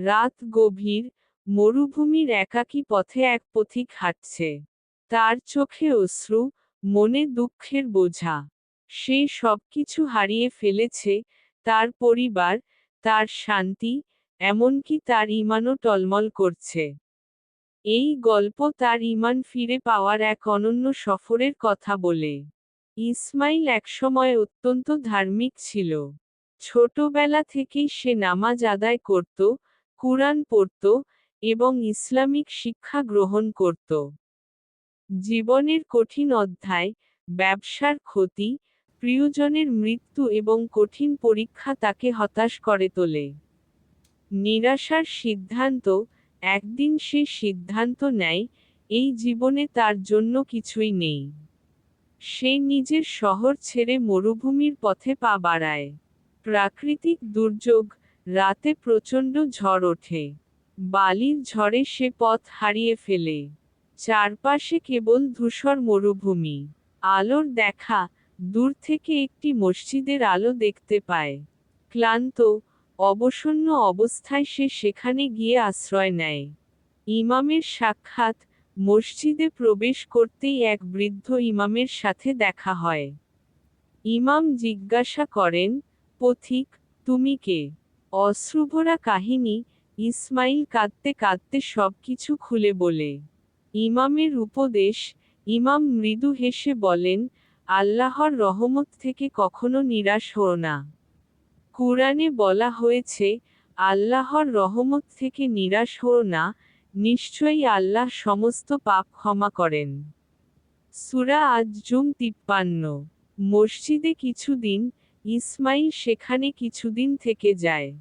রাত গভীর, মরুভূমির একাকী পথে এক পথিক হাঁটছে। তার চোখে অশ্রু, মনে দুঃখের বোঝা। সে সবকিছু হারিয়ে ফেলেছে, তার পরিবার, তার শান্তি, এমনকি তার ঈমানও টলমল করছে। এই গল্প তার ঈমান ফিরে পাওয়ার এক অনন্য সফরের কথা বলে। ইসমাইল একসময় অত্যন্ত ধার্মিক ছিল। ছোটবেলা থেকেই সে নামাজ আদায় করত, কুরআন পড়ত, এবং ইসলামিক শিক্ষা গ্রহণ করত। জীবনের কঠিন অধ্যায়, ব্যবসার ক্ষতি, প্রিয়জনের মৃত্যু এবং কঠিন পরীক্ষা তাকে হতাশ করে তোলে। নিরাশার সিদ্ধান্ত, একদিন সে সিদ্ধান্ত নেয়, এই জীবনে তার জন্য কিছুই নেই। সে নিজের শহর ছেড়ে মরুভূমির পথে পা বাড়ায়। প্রাকৃতিক দুর্যোগ, রাতে প্রচণ্ড ঝড় ওঠে। বালির ঝড়ে সে পথ হারিয়ে ফেলে। চারপাশে কেবল ধূসর মরুভূমি। আলোর দেখা, দূর থেকে একটি মসজিদের আলো দেখতে পায়। ক্লান্ত, অবসন্ন অবস্থায় সে সেখানে গিয়ে আশ্রয় নেয়। ইমামের সাক্ষাৎ, মসজিদে প্রবেশ করতেই এক বৃদ্ধ ইমামের সাথে দেখা হয়। ইমাম জিজ্ঞাসা করেন, পথিক, তুমি কে? অশ্রুভরা কাহিনী, ইসমাইল কাঁদতে কাঁদতে সবকিছু খুলে বলে। ইমামের উপদেশ, ইমাম মৃদু হেসে বলেন, আল্লাহর রহমত থেকে কখনো নিরাশ হও না। কুরআনে বলা হয়েছে, আল্লাহর রহমত থেকে নিরাশ হও না, নিশ্চয়ই আল্লাহ সমস্ত পাপ ক্ষমা করেন। সূরা আজ-জুম 53। মসজিদে কিছুদিন, ইসমাইল সেখানে কিছুদিন থেকে যায়।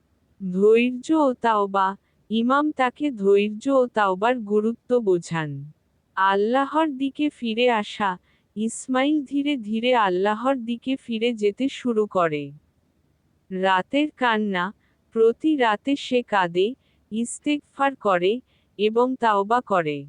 ধৈর্য ও তাওবা, ইমাম তাকে ধৈর্য ও তাওবার গুরুত্ব বোঝান। আল্লাহর দিকে ফিরে আসা, ইসমাইল ধীরে ধীরে আল্লাহর দিকে ফিরে যেতে শুরু করে। রাতের কান্না, প্রতি রাতে সে কাঁদে, ইস্তেগফার করে, এবং তাওবা করে।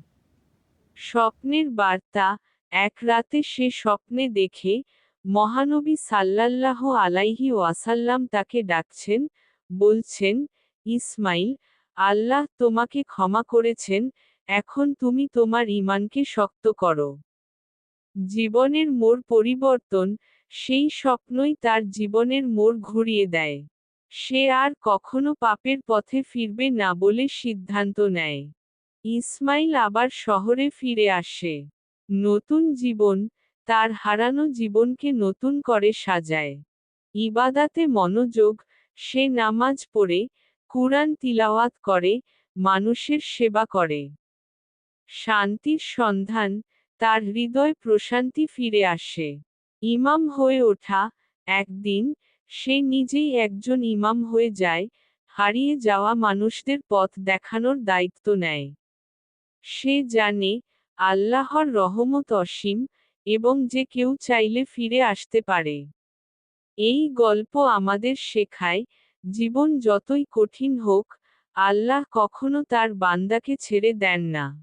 স্বপ্নের বার্তা, এক রাতে সে স্বপ্নে দেখে, মহানবী সাল্লাল্লাহু আলাইহি ওয়াসাল্লাম তাকে ডাকছেন, বলছেন, ইসমাইল, আল্লাহ তোমাকে ক্ষমা করেছেন, এখন তুমি তোমার ঈমানকে শক্ত করো। জীবনের মোড় পরিবর্তন, সেই স্বপ্নই তার জীবনের মোড় ঘুরিয়ে দেয়। সে আর কখনো পাপের পথে ফিরবে না বলে সিদ্ধান্ত নেয়। ইসমাইল আবার শহরে ফিরে আসে। নতুন জীবন, তার হারানো জীবনকে নতুন করে সাজায়। ইবাদাতে মনোযোগ, সে নামাজ পড়ে, কুরআন তিলাওয়াত করে, মানুষের সেবা করে। শান্তির সন্ধান, তার হৃদয় প্রশান্তি ফিরে আসে। ইমাম হয়ে ওঠা, একদিন, সে নিজেই একজন ইমাম হয়ে যায়, হারিয়ে যাওয়া মানুষদের পথ দেখানোর দায়িত্ব নেয়। সে জানে, আল্লাহর রহমত অসীম, এবং যে কেউ চাইলে ফিরে আসতে পারে। এই গল্প আমাদের শেখায়, জীবন যতই কঠিন হোক, আল্লাহ কখনো তার বান্দাকে ছেড়ে দেন না।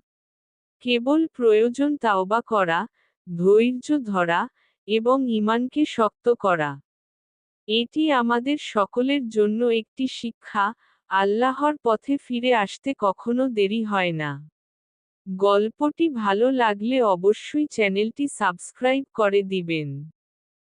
কেবল প্রয়োজন তাওবা করা, ধৈর্য ধরা, এবং ঈমানকে শক্ত করা। এটি আমাদের সকলের জন্য একটি শিক্ষা, আল্লাহর পথে ফিরে আসতে কখনো দেরি হয় না। গল্পটি ভালো লাগলে অবশ্যই চ্যানেলটি সাবস্ক্রাইব করে দিবেন।